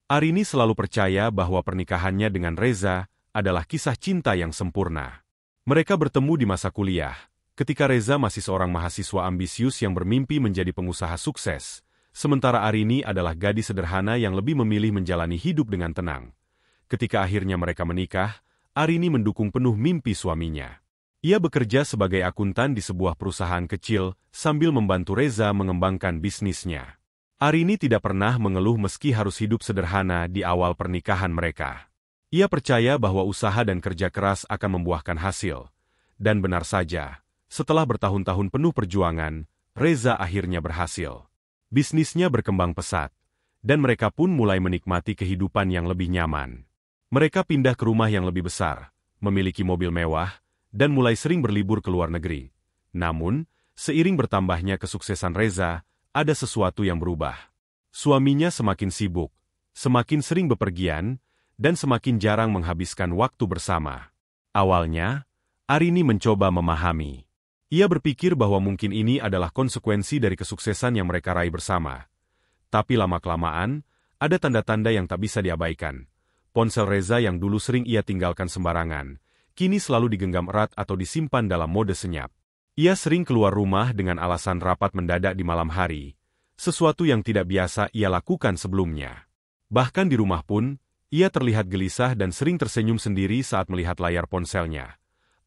Arini selalu percaya bahwa pernikahannya dengan Reza adalah kisah cinta yang sempurna. Mereka bertemu di masa kuliah, ketika Reza masih seorang mahasiswa ambisius yang bermimpi menjadi pengusaha sukses, sementara Arini adalah gadis sederhana yang lebih memilih menjalani hidup dengan tenang. Ketika akhirnya mereka menikah, Arini mendukung penuh mimpi suaminya. Ia bekerja sebagai akuntan di sebuah perusahaan kecil sambil membantu Reza mengembangkan bisnisnya. Arini tidak pernah mengeluh meski harus hidup sederhana di awal pernikahan mereka. Ia percaya bahwa usaha dan kerja keras akan membuahkan hasil. Dan benar saja, setelah bertahun-tahun penuh perjuangan, Reza akhirnya berhasil. Bisnisnya berkembang pesat, dan mereka pun mulai menikmati kehidupan yang lebih nyaman. Mereka pindah ke rumah yang lebih besar, memiliki mobil mewah, dan mulai sering berlibur ke luar negeri. Namun, seiring bertambahnya kesuksesan Reza, ada sesuatu yang berubah. Suaminya semakin sibuk, semakin sering bepergian, dan semakin jarang menghabiskan waktu bersama. Awalnya, Arini mencoba memahami. Ia berpikir bahwa mungkin ini adalah konsekuensi dari kesuksesan yang mereka raih bersama. Tapi lama-kelamaan, ada tanda-tanda yang tak bisa diabaikan. Ponsel Reza yang dulu sering ia tinggalkan sembarangan, kini selalu digenggam erat atau disimpan dalam mode senyap. Ia sering keluar rumah dengan alasan rapat mendadak di malam hari, sesuatu yang tidak biasa ia lakukan sebelumnya. Bahkan di rumah pun, ia terlihat gelisah dan sering tersenyum sendiri saat melihat layar ponselnya.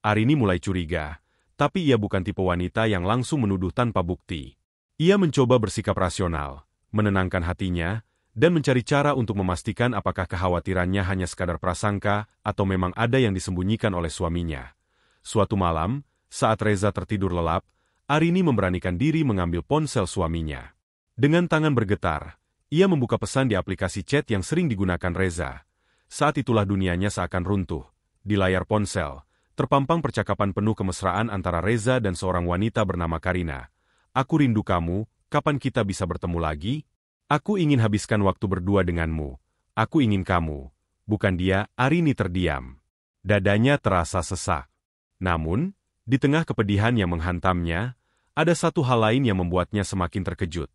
Arini mulai curiga, tapi ia bukan tipe wanita yang langsung menuduh tanpa bukti. Ia mencoba bersikap rasional, menenangkan hatinya, dan mencari cara untuk memastikan apakah kekhawatirannya hanya sekadar prasangka atau memang ada yang disembunyikan oleh suaminya. Suatu malam, saat Reza tertidur lelap, Arini memberanikan diri mengambil ponsel suaminya. Dengan tangan bergetar, ia membuka pesan di aplikasi chat yang sering digunakan Reza. Saat itulah dunianya seakan runtuh. Di layar ponsel, terpampang percakapan penuh kemesraan antara Reza dan seorang wanita bernama Karina. "Aku rindu kamu, kapan kita bisa bertemu lagi? Aku ingin habiskan waktu berdua denganmu. Aku ingin kamu." Bukan dia, Arini terdiam. Dadanya terasa sesak. Namun, di tengah kepedihan yang menghantamnya, ada satu hal lain yang membuatnya semakin terkejut.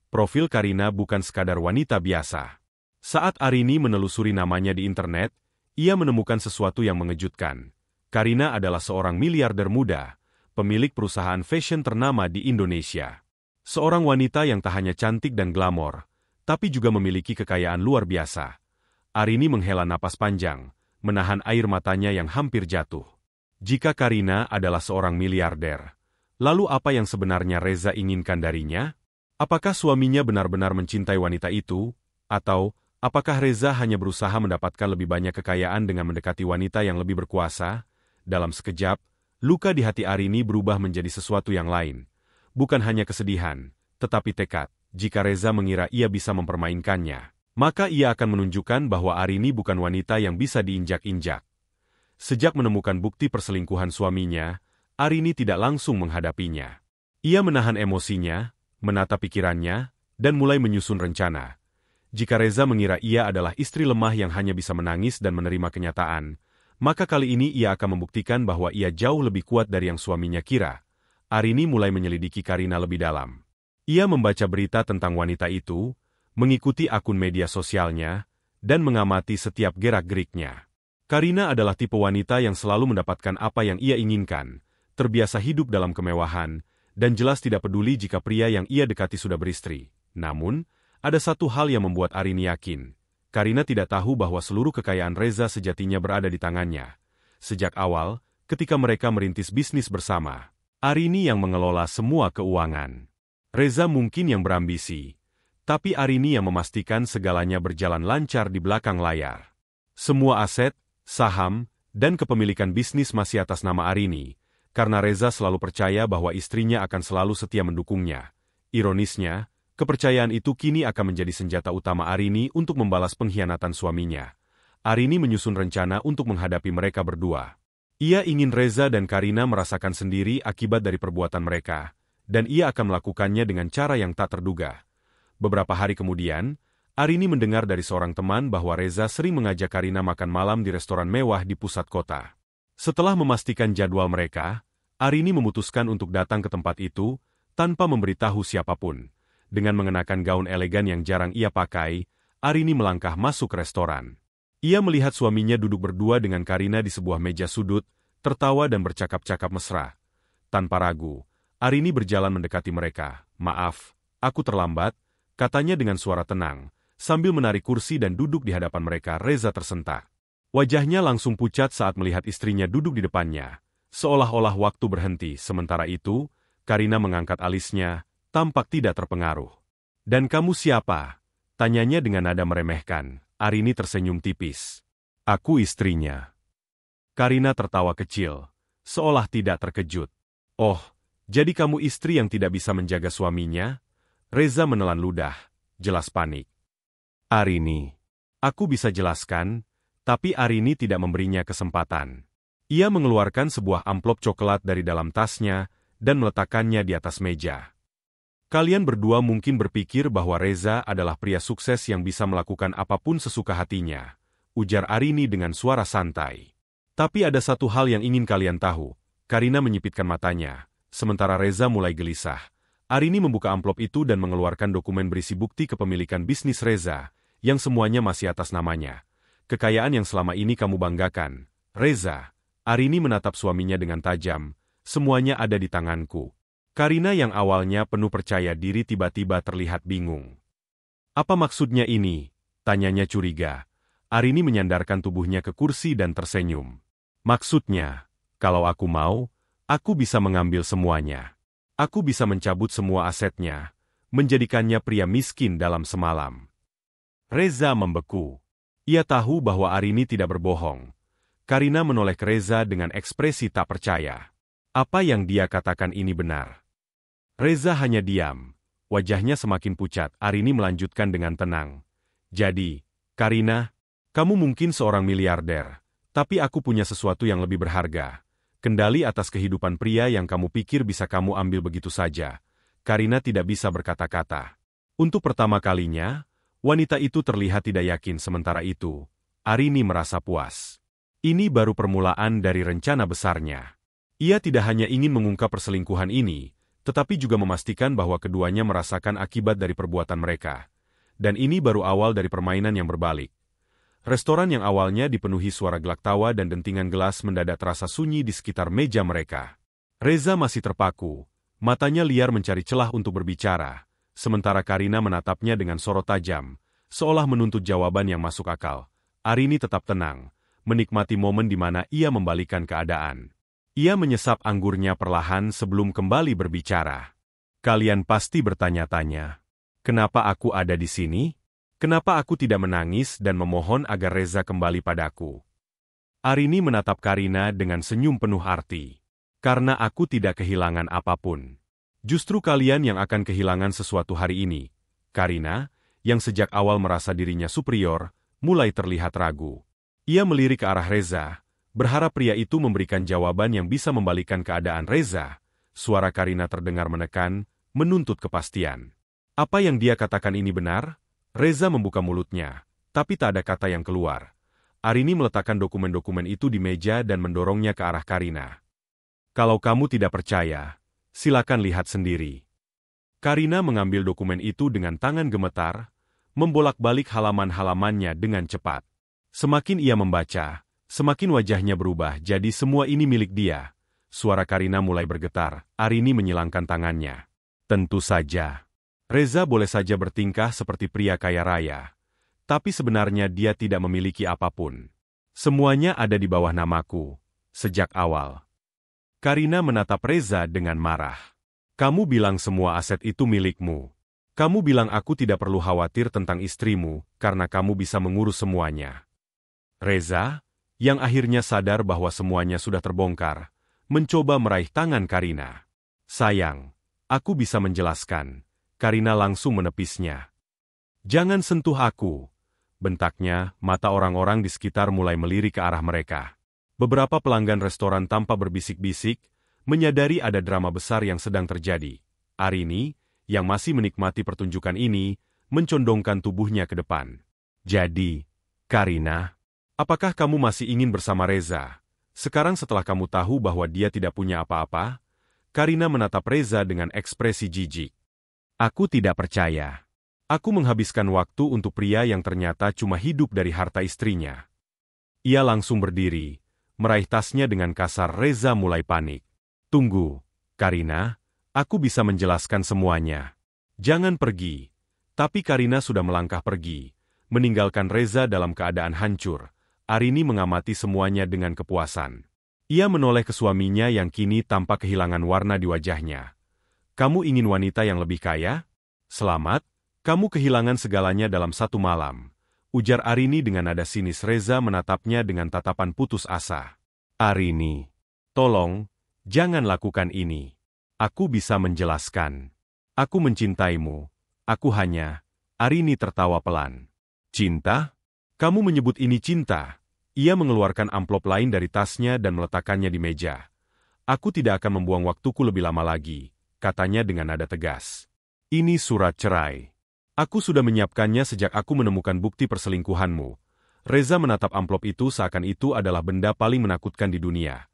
Profil Karina bukan sekadar wanita biasa. Saat Arini menelusuri namanya di internet, ia menemukan sesuatu yang mengejutkan. Karina adalah seorang miliarder muda, pemilik perusahaan fashion ternama di Indonesia. Seorang wanita yang tak hanya cantik dan glamor, tapi juga memiliki kekayaan luar biasa. Arini menghela napas panjang, menahan air matanya yang hampir jatuh. Jika Karina adalah seorang miliarder, lalu apa yang sebenarnya Reza inginkan darinya? Apakah suaminya benar-benar mencintai wanita itu? Atau, apakah Reza hanya berusaha mendapatkan lebih banyak kekayaan dengan mendekati wanita yang lebih berkuasa? Dalam sekejap, luka di hati Arini berubah menjadi sesuatu yang lain. Bukan hanya kesedihan, tetapi tekad. Jika Reza mengira ia bisa mempermainkannya, maka ia akan menunjukkan bahwa Arini bukan wanita yang bisa diinjak-injak. Sejak menemukan bukti perselingkuhan suaminya, Arini tidak langsung menghadapinya. Ia menahan emosinya, menata pikirannya, dan mulai menyusun rencana. Jika Reza mengira ia adalah istri lemah yang hanya bisa menangis dan menerima kenyataan, maka kali ini ia akan membuktikan bahwa ia jauh lebih kuat dari yang suaminya kira. Arini mulai menyelidiki Karina lebih dalam. Ia membaca berita tentang wanita itu, mengikuti akun media sosialnya, dan mengamati setiap gerak-geriknya. Karina adalah tipe wanita yang selalu mendapatkan apa yang ia inginkan, terbiasa hidup dalam kemewahan, dan jelas tidak peduli jika pria yang ia dekati sudah beristri. Namun, ada satu hal yang membuat Arini yakin. Karina tidak tahu bahwa seluruh kekayaan Reza sejatinya berada di tangannya. Sejak awal, ketika mereka merintis bisnis bersama, Arini yang mengelola semua keuangan. Reza mungkin yang berambisi, tapi Arini yang memastikan segalanya berjalan lancar di belakang layar. Semua aset, saham, dan kepemilikan bisnis masih atas nama Arini, karena Reza selalu percaya bahwa istrinya akan selalu setia mendukungnya. Ironisnya, kepercayaan itu kini akan menjadi senjata utama Arini untuk membalas pengkhianatan suaminya. Arini menyusun rencana untuk menghadapi mereka berdua. Ia ingin Reza dan Karina merasakan sendiri akibat dari perbuatan mereka, dan ia akan melakukannya dengan cara yang tak terduga. Beberapa hari kemudian, Arini mendengar dari seorang teman bahwa Reza sering mengajak Karina makan malam di restoran mewah di pusat kota. Setelah memastikan jadwal mereka, Arini memutuskan untuk datang ke tempat itu tanpa memberitahu siapapun. Dengan mengenakan gaun elegan yang jarang ia pakai, Arini melangkah masuk restoran. Ia melihat suaminya duduk berdua dengan Karina di sebuah meja sudut, tertawa dan bercakap-cakap mesra. Tanpa ragu, Arini berjalan mendekati mereka. "Maaf, aku terlambat," katanya dengan suara tenang, sambil menarik kursi dan duduk di hadapan mereka. Reza tersentak. Wajahnya langsung pucat saat melihat istrinya duduk di depannya, seolah-olah waktu berhenti. Sementara itu, Karina mengangkat alisnya, tampak tidak terpengaruh. "Dan kamu siapa?" tanyanya dengan nada meremehkan. Arini tersenyum tipis. "Aku istrinya." Karina tertawa kecil, seolah tidak terkejut. "Oh, jadi kamu istri yang tidak bisa menjaga suaminya?" Reza menelan ludah, jelas panik. "Arini, aku bisa jelaskan," tapi Arini tidak memberinya kesempatan. Ia mengeluarkan sebuah amplop coklat dari dalam tasnya dan meletakkannya di atas meja. "Kalian berdua mungkin berpikir bahwa Reza adalah pria sukses yang bisa melakukan apapun sesuka hatinya," ujar Arini dengan suara santai. "Tapi ada satu hal yang ingin kalian tahu." Karina menyipitkan matanya, sementara Reza mulai gelisah. Arini membuka amplop itu dan mengeluarkan dokumen berisi bukti kepemilikan bisnis Reza, yang semuanya masih atas namanya. "Kekayaan yang selama ini kamu banggakan, Reza." Arini menatap suaminya dengan tajam. "Semuanya ada di tanganku." Karina yang awalnya penuh percaya diri tiba-tiba terlihat bingung. "Apa maksudnya ini?" tanyanya curiga. Arini menyandarkan tubuhnya ke kursi dan tersenyum. "Maksudnya, kalau aku mau, aku bisa mengambil semuanya. Aku bisa mencabut semua asetnya, menjadikannya pria miskin dalam semalam." Reza membeku. Ia tahu bahwa Arini tidak berbohong. Karina menoleh ke Reza dengan ekspresi tak percaya. Apa yang dia katakan ini benar? Reza hanya diam. Wajahnya semakin pucat. Arini melanjutkan dengan tenang. "Jadi, Karina, kamu mungkin seorang miliarder, tapi aku punya sesuatu yang lebih berharga. Kendali atas kehidupan pria yang kamu pikir bisa kamu ambil begitu saja." Karina tidak bisa berkata-kata. Untuk pertama kalinya, wanita itu terlihat tidak yakin. Sementara itu, Arini merasa puas. Ini baru permulaan dari rencana besarnya. Ia tidak hanya ingin mengungkap perselingkuhan ini, tetapi juga memastikan bahwa keduanya merasakan akibat dari perbuatan mereka. Dan ini baru awal dari permainan yang berbalik. Restoran yang awalnya dipenuhi suara gelak tawa dan dentingan gelas mendadak terasa sunyi di sekitar meja mereka. Reza masih terpaku, matanya liar mencari celah untuk berbicara, sementara Karina menatapnya dengan sorot tajam, seolah menuntut jawaban yang masuk akal. Arini tetap tenang, menikmati momen di mana ia membalikkan keadaan. Ia menyesap anggurnya perlahan sebelum kembali berbicara. "Kalian pasti bertanya-tanya, kenapa aku ada di sini? Kenapa aku tidak menangis dan memohon agar Reza kembali padaku?" Arini menatap Karina dengan senyum penuh arti. "Karena aku tidak kehilangan apapun. Justru kalian yang akan kehilangan sesuatu hari ini." Karina, yang sejak awal merasa dirinya superior, mulai terlihat ragu. Ia melirik ke arah Reza, berharap pria itu memberikan jawaban yang bisa membalikkan keadaan Reza. Suara Karina terdengar menekan, menuntut kepastian. Apa yang dia katakan ini benar? Reza membuka mulutnya, tapi tak ada kata yang keluar. Arini meletakkan dokumen-dokumen itu di meja dan mendorongnya ke arah Karina. "Kalau kamu tidak percaya, silakan lihat sendiri." Karina mengambil dokumen itu dengan tangan gemetar, membolak-balik halaman-halamannya dengan cepat. Semakin ia membaca, semakin wajahnya berubah, jadi semua ini milik dia. Suara Karina mulai bergetar. Arini menyilangkan tangannya. "Tentu saja. Reza boleh saja bertingkah seperti pria kaya raya. Tapi sebenarnya dia tidak memiliki apapun. Semuanya ada di bawah namaku, sejak awal." Karina menatap Reza dengan marah. "Kamu bilang semua aset itu milikmu. Kamu bilang aku tidak perlu khawatir tentang istrimu, karena kamu bisa mengurus semuanya." Reza, yang akhirnya sadar bahwa semuanya sudah terbongkar, mencoba meraih tangan Karina. "Sayang, aku bisa menjelaskan." Karina langsung menepisnya. "Jangan sentuh aku," bentaknya. Mata orang-orang di sekitar mulai melirik ke arah mereka. Beberapa pelanggan restoran tanpa berbisik-bisik, menyadari ada drama besar yang sedang terjadi. Arini, yang masih menikmati pertunjukan ini, mencondongkan tubuhnya ke depan. "Jadi, Karina, apakah kamu masih ingin bersama Reza? Sekarang setelah kamu tahu bahwa dia tidak punya apa-apa?" Karina menatap Reza dengan ekspresi jijik. "Aku tidak percaya." Aku menghabiskan waktu untuk pria yang ternyata cuma hidup dari harta istrinya. Ia langsung berdiri, meraih tasnya dengan kasar. Reza mulai panik. Tunggu, Karina, aku bisa menjelaskan semuanya. Jangan pergi. Tapi Karina sudah melangkah pergi, meninggalkan Reza dalam keadaan hancur. Arini mengamati semuanya dengan kepuasan. Ia menoleh ke suaminya yang kini tampak kehilangan warna di wajahnya. Kamu ingin wanita yang lebih kaya? Selamat, kamu kehilangan segalanya dalam satu malam. Ujar Arini dengan nada sinis. Reza menatapnya dengan tatapan putus asa. Arini, tolong, jangan lakukan ini. Aku bisa menjelaskan. Aku mencintaimu. Aku hanya... Arini tertawa pelan. Cinta? Kamu menyebut ini cinta? Ia mengeluarkan amplop lain dari tasnya dan meletakkannya di meja. Aku tidak akan membuang waktuku lebih lama lagi, katanya dengan nada tegas. Ini surat cerai. Aku sudah menyiapkannya sejak aku menemukan bukti perselingkuhanmu. Reza menatap amplop itu seakan itu adalah benda paling menakutkan di dunia.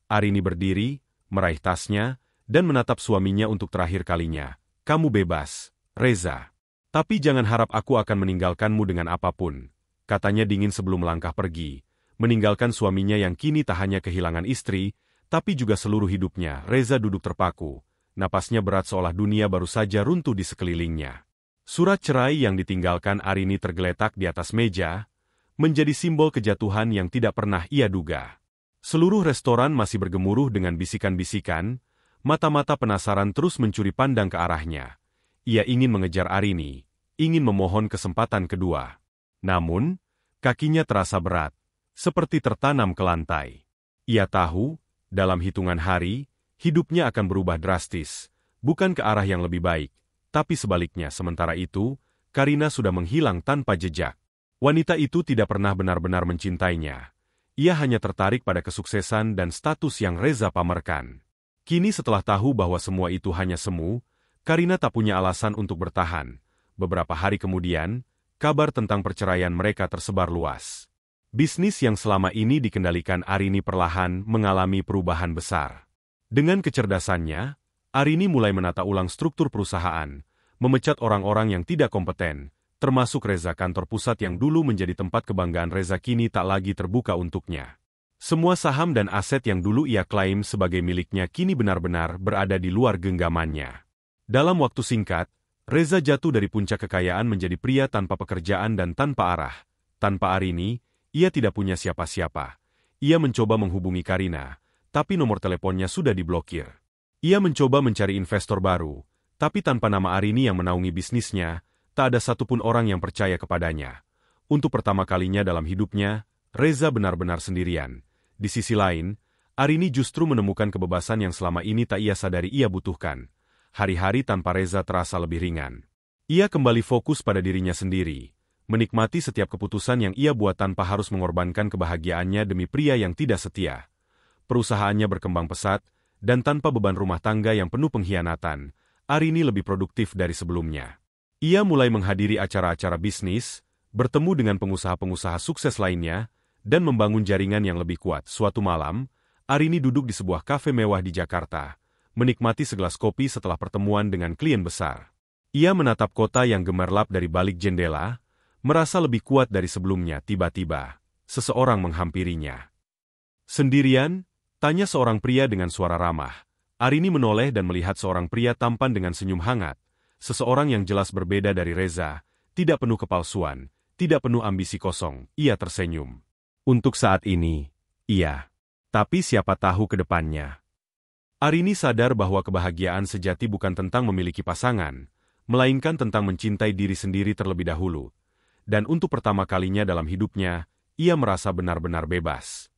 Arini berdiri, meraih tasnya, dan menatap suaminya untuk terakhir kalinya. Kamu bebas, Reza. Tapi jangan harap aku akan meninggalkanmu dengan apapun, katanya dingin sebelum melangkah pergi. Meninggalkan suaminya yang kini tak hanya kehilangan istri, tapi juga seluruh hidupnya. Reza duduk terpaku, napasnya berat seolah dunia baru saja runtuh di sekelilingnya. Surat cerai yang ditinggalkan Arini tergeletak di atas meja, menjadi simbol kejatuhan yang tidak pernah ia duga. Seluruh restoran masih bergemuruh dengan bisikan-bisikan, mata-mata penasaran terus mencuri pandang ke arahnya. Ia ingin mengejar Arini, ingin memohon kesempatan kedua. Namun, kakinya terasa berat, seperti tertanam ke lantai. Ia tahu, dalam hitungan hari, hidupnya akan berubah drastis, bukan ke arah yang lebih baik, tapi sebaliknya. Sementara itu, Karina sudah menghilang tanpa jejak. Wanita itu tidak pernah benar-benar mencintainya. Ia hanya tertarik pada kesuksesan dan status yang Reza pamerkan. Kini setelah tahu bahwa semua itu hanya semu, Karina tak punya alasan untuk bertahan. Beberapa hari kemudian, kabar tentang perceraian mereka tersebar luas. Bisnis yang selama ini dikendalikan Arini perlahan mengalami perubahan besar. Dengan kecerdasannya, Arini mulai menata ulang struktur perusahaan, memecat orang-orang yang tidak kompeten, termasuk Reza. Kantor pusat yang dulu menjadi tempat kebanggaan Reza kini tak lagi terbuka untuknya. Semua saham dan aset yang dulu ia klaim sebagai miliknya kini benar-benar berada di luar genggamannya. Dalam waktu singkat, Reza jatuh dari puncak kekayaan menjadi pria tanpa pekerjaan dan tanpa arah. Tanpa Arini, ia tidak punya siapa-siapa. Ia mencoba menghubungi Karina, tapi nomor teleponnya sudah diblokir. Ia mencoba mencari investor baru, tapi tanpa nama Arini yang menaungi bisnisnya, tak ada satupun orang yang percaya kepadanya. Untuk pertama kalinya dalam hidupnya, Reza benar-benar sendirian. Di sisi lain, Arini justru menemukan kebebasan yang selama ini tak ia sadari ia butuhkan. Hari-hari tanpa Reza terasa lebih ringan. Ia kembali fokus pada dirinya sendiri, menikmati setiap keputusan yang ia buat tanpa harus mengorbankan kebahagiaannya demi pria yang tidak setia. Perusahaannya berkembang pesat, dan tanpa beban rumah tangga yang penuh pengkhianatan, Arini lebih produktif dari sebelumnya. Ia mulai menghadiri acara-acara bisnis, bertemu dengan pengusaha-pengusaha sukses lainnya, dan membangun jaringan yang lebih kuat. Suatu malam, Arini duduk di sebuah kafe mewah di Jakarta, menikmati segelas kopi setelah pertemuan dengan klien besar. Ia menatap kota yang gemerlap dari balik jendela, merasa lebih kuat dari sebelumnya. Tiba-tiba, seseorang menghampirinya. Sendirian? Tanya seorang pria dengan suara ramah. Arini menoleh dan melihat seorang pria tampan dengan senyum hangat. Seseorang yang jelas berbeda dari Reza, tidak penuh kepalsuan, tidak penuh ambisi kosong. Ia tersenyum. Untuk saat ini, iya. Tapi siapa tahu ke depannya. Arini sadar bahwa kebahagiaan sejati bukan tentang memiliki pasangan, melainkan tentang mencintai diri sendiri terlebih dahulu. Dan untuk pertama kalinya dalam hidupnya, ia merasa benar-benar bebas.